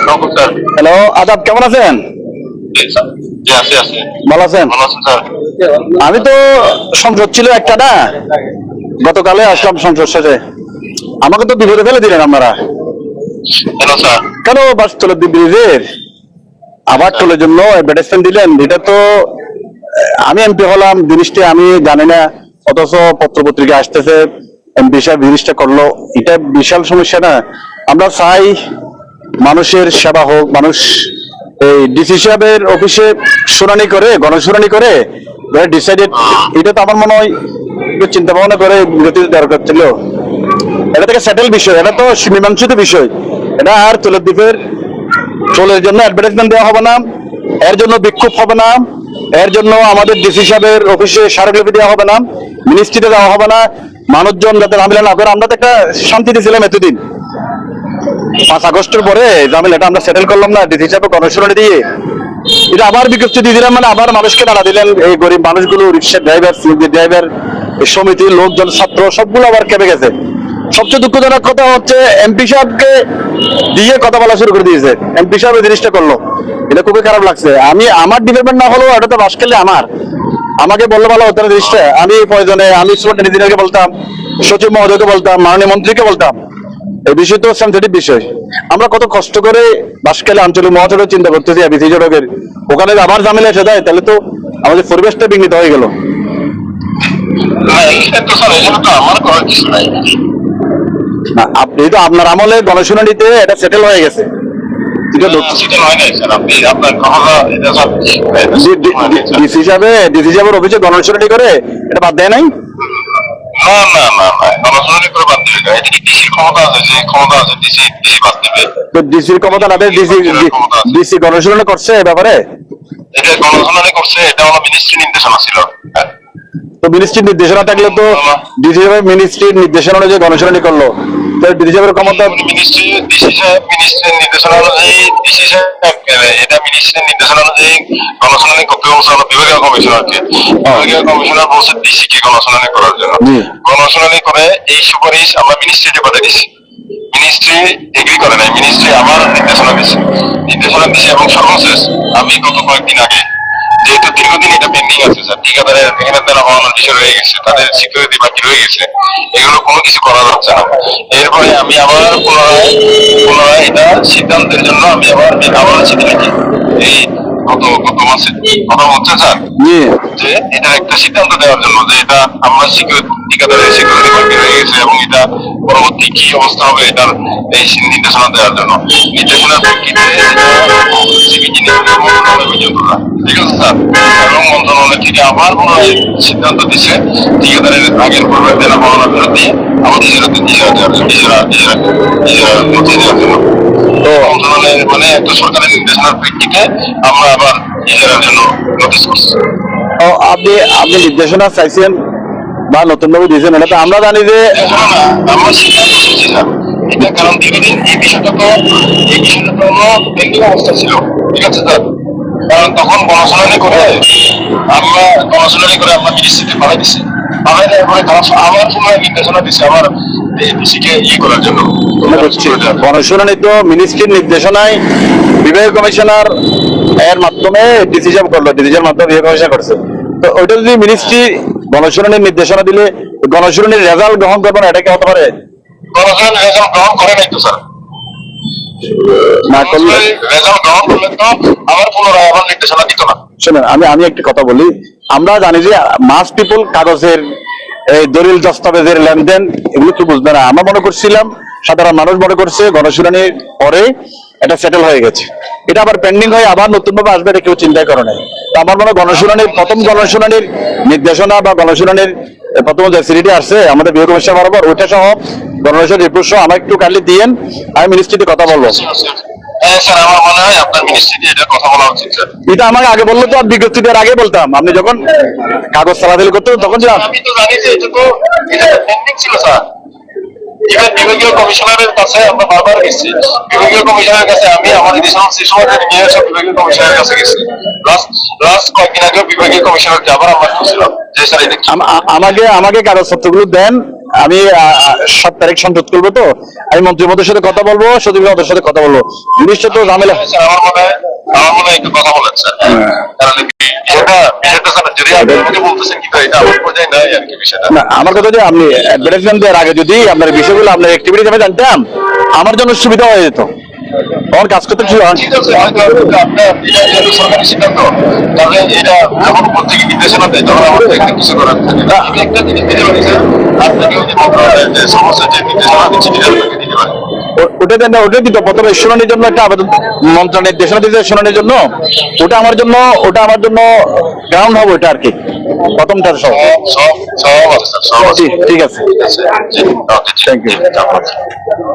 Hello আদাব, কেমন আছেন? ভালো আছেন? আমি তো সংসদ ছিল একটা না, গতকালে আসলাম সংসদ শেষে। আমাকে তো বিপদে ফেলে দিলেন আপনারা। কেন বাস তোলের ব্রিজের আবার টোলের জন্য অ্যাডভার্টাইজমেন্ট দিলেন? এটা তো আমি এমপি হলাম, জিনিসটা আমি জানি না, অথচ পত্র পত্রিকা আসতেছে এমপি সাহেব জিনিসটা করলো। এটা বিশাল সমস্যা না? আমরা চাই মানুষের সেবা হোক, মানুষ এই ডিসি সাহেবের অফিসে শুনানি করে, গণশুনানি করে ডিসাইডেড। এটা তো আমার মনে হয় একটু চিন্তা ভাবনা করে বিরতি দরকার ছিল। এটা থেকে সেটেল বিষয়, এটা তো মীমাংসিত বিষয়। এটা আর তোলের দ্বীপের টোলের জন্য অ্যাডভার্টাইজমেন্ট দেওয়া হবে না, এর জন্য বিক্ষোভ হবে না, এর জন্য আমাদের ডিসি সাহেবের অফিসে স্মারকলিপি দেওয়া হবে না, মিনিস্ট্রিতে দেওয়া হবে না। মানুষজন যাতে ঝামেলা না করে, আমরা তো একটা শান্তিতে ছিলাম এতদিন। 5 আগস্টের পরে ঝামেলাটা আমরা সেটেল করলাম না ডিসি সাহেব গণশুনানি দিয়ে। এটা আবার বিজ্ঞপ্তি দিয়ে দিলাম, মানে আবার মানুষকে নাড়া দিলেন। এই গরিব মানুষগুলো, রিক্সা ড্রাইভার, সিএনজি ড্রাইভার, সমিতির লোকজন, ছাত্র সবগুলো আবার কেঁপে গেছে। সবচেয়ে দুঃখজনক কথা হচ্ছে এমপি সাহেবকে দিয়ে কথা বলা শুরু করে দিয়েছে। এমপি সাহেব এই জিনিসটা করলো, এটা খুবই খারাপ লাগছে। আমি আমার ডিপার্টমেন্ট না হলেও এটা তো বাস খেলে আমাকে বললে ভালো হতো না জিনিসটা। আমি প্রয়োজনে আমি সুপারিনটেন্ডেন্ট ইঞ্জিনিয়ারকে বলতাম, সচিব মহোদয়কে বলতাম, মাননীয় মন্ত্রীকে বলতাম। এই বিষয় তো সেন্সিটিভ বিষয়। আমরা কত কষ্ট করে বাসখালী আঞ্চলিক মহাসড়ক চিন্তা করতেছি বিসি সড়কের, ওখানে আবার ঝামেলা এসে যায়, তাহলে তো আমাদের পরিবেশটা বিঘ্নিত হয়ে গেল। আপনি তো আপনার আমলে গণশুনানিতে এটা সেটেল হয়ে গেছে। ডিসি সাহেবের অফিসে গণশুনানি করে এটা বাদ দেয় নাই? ডিসির ক্ষমতা না, ডিসি গণশুনানি করছে এ ব্যাপারে? এটা গণশুনানি করছে, এটা হলো মিনিস্ট্রি নির্দেশনা ছিল। তো মিনিস্ট্রির নির্দেশনা থাকলে তো ডিসি সাহেব মিনিস্ট্রির নির্দেশনা অনুযায়ী গণশুনানি করলো, তো ডিসি সাহেবের ক্ষমতা মিনিস্ট্রির নির্দেশনা অনুযায়ী এটা মিনিস্ট্রির নির্দেশনা অনুযায়ী গণশুনানি করতে বলছে বিভাগীয় কমিশনারকে। বিভাগীয় কমিশনার বলছে ডিসি কে গণশুনানি করার জন্য। গণশুনানি করে এই সুপারিশ আমরা মিনিস্ট্রিতে পাঠিয়ে দিচ্ছি। মিনিস্ট্রি এগ্রি করে নাই, মিনিস্ট্রি আবার নির্দেশনা দিচ্ছে এবং সর্বশেষ আমি গত কয়েকদিন আগে, যেহেতু দীর্ঘদিন এটা পেন্ডিং আছে স্যার, ঠিকাদারের এখানে দেওয়া হওয়ানোর বিষয় রয়ে গেছে, তাদের সিকিউরিটি বাকি রয়ে গেছে, এগুলো কোনো কিছু করা যাচ্ছে না। এরপরে আমি আবার পুনরায় এটা সিদ্ধান্তের জন্য আমি আবার চিঠি লিখি এই গত মাসে। কথা বলছে স্যার যে এটা একটা সিদ্ধান্ত দেওয়ার জন্য যে এটা আমরা ঠিকাদারের সিকিউরিটি বাকি রয়ে গেছে এবং এটা পরবর্তী কি অবস্থা হবে এটার এই নির্দেশনা দেওয়ার জন্য। নির্দেশনার প্রেক্ষিতে ঠিক আছে স্যার, এবং মন্ত্রণালয় থেকে আবার পুনরায় সিদ্ধান্ত দিচ্ছে ঠিকাদারের আগের পূর্বে দেনা পাওনা ফেরত দিয়ে আমাদের নথি দেওয়ার জন্য। তো মন্ত্রণালয়ের মানে একটা সরকারের নির্দেশনার প্রেক্ষিতে আমরা আবার ইজারার জন্য নোটিশ করছি। আপনি নির্দেশনা চাইছেন বা নতুন ভাবে দিয়েছেন, এটা তো আমরা জানি যে আমরা সিদ্ধান্ত এসেছি স্যার। এটা কারণ দীর্ঘদিন এই বিষয়টা তো হলো পেন্ডিং অবস্থা ছিল। ঠিক আছে স্যার, কারণ তখন গণশুনানি করে আমরা মিনিস্ট্রিতে পাঠাই দিচ্ছি। পাঠাই দেওয়ার পরে আবার পুনরায় নির্দেশনা দিচ্ছে আবার ডিসিকে করার জন্য। গণশুনানি তো মিনিস্ট্রির নির্দেশনায় বিভাগীয় কমিশনার এর মাধ্যমে ডিসি সাহেব করলো, ডিসি সাহেবের মাধ্যমে বিভাগীয় কমিশনার করছে। তো ওইটা যদি মিনিস্ট্রি গণশুনানির নির্দেশনা দিলে গণশুনানির রেজাল্ট গ্রহণ করবে না, এটা কি হতে পারে? গণশুনানির রেজাল্ট গ্রহণ করে নাই তো স্যার। না করলে রেজাল্ট গ্রহণ করলে তো আবার পুনরায় আবার নির্দেশনা দিত না। শুনেন, আমি একটি কথা বলি। আমরা জানি যে মাস পিপল কাগজের এই দলিল দস্তাবেজের লেনদেন এগুলো কি বুঝবে না। আমরা মনে করছিলাম, সাধারণ মানুষ মনে করছে গণশুনানির পরে এটা সেটেল হয়ে গেছে, এটা আবার পেন্ডিং হয়ে আবার নতুন ভাবে আসবে, এটা কেউ চিন্তাই করে নাই। তো আমার মনে হয় প্রথম গণশুনানির নির্দেশনা বা গণশুনানির প্রথম যে সিরিটি আসছে আমাদের বিভাগ কমিশন বরাবর, ওইটা সহ গণশুনানির রিপোর্ট সহ আমার একটু কাইন্ডলি দিয়েন, আমি মিনিস্ট্রিতে কথা বলবো। স্যার আমার মনে হয় আপনার মিনিস্ট্রিতে এটা কথা বলা উচিত স্যার। এটা আমাকে আগে বললে তো বিজ্ঞপ্তি দেওয়ার আগে বলতাম। আপনি যখন কাগজ চালাচালি করতেন তখন আমি তো জানি যে এটা পেন্ডিং ছিল স্যার। বিভাগীয় কমিশনারের কাছে আমরা বারবার গেছি, বিভাগীয় কমিশনারের কাছে আমি আমার এডিশনাল সেশন নিয়ে সব বিভাগীয় কমিশনারের কাছে গেছি। লাস্ট কয়েকদিন আগে বিভাগীয় কমিশনারকে আবার আমরা বলছিলাম যে স্যার আমাকে কাগজপত্রগুলো দেন, আমি 7 তারিখ সংসদ করবো, তো আমি মন্ত্রী মহোদয়ের সাথে কথা বলবো, সচিব মহোদয়ের সাথে কথা বলবো। জিনিসটা তো ঝামেলা। স্যার আমার মনে হয় একটু কথা বলেন স্যার, কারণ বিষয়টা স্যার যদি আপনি আমাকে বলতেছেন কিন্তু এটা আমার পর্যায়ে নাই আর কি বিষয়টা। না, আমার কথা যে আপনি অ্যাডভার্টাইজমেন্ট দেওয়ার আগে যদি আপনার বিষয়গুলো, আপনার অ্যাক্টিভিটিস আমি জানতাম, আমার জন্য সুবিধা হয়ে যেত, তখন কাজ করতে ঠিক আছে, হয়তো আপনার এটা যেহেতু সরকারি সিদ্ধান্ত, তাহলে এটা যখন উপর থেকে নির্দেশনা দেয় তখন আমাদের একটা কিছু করার থাকে না। আমি একটা জিনিস দিতে পারি স্যার, আপনাকে ওই যে মন্ত্রণালয়ের যে সমস্ত যে নির্দেশনা দিচ্ছে সেটা আপনাকে দিতে পারি। ওটা দেন না, ওটা দিত প্রথমে শুনানির জন্য একটা আবেদন, মন্ত্রণালয় নির্দেশনা দিতে শুনানির জন্য, ওটা আমার জন্য গ্রাউন্ড হবে ওটা আর কি, প্রথমটার সব। সব আছে স্যার, সব আছে। ঠিক আছে। ঠিক আছে, জি, ওকে, Thank you. জি, ধন্যবাদ।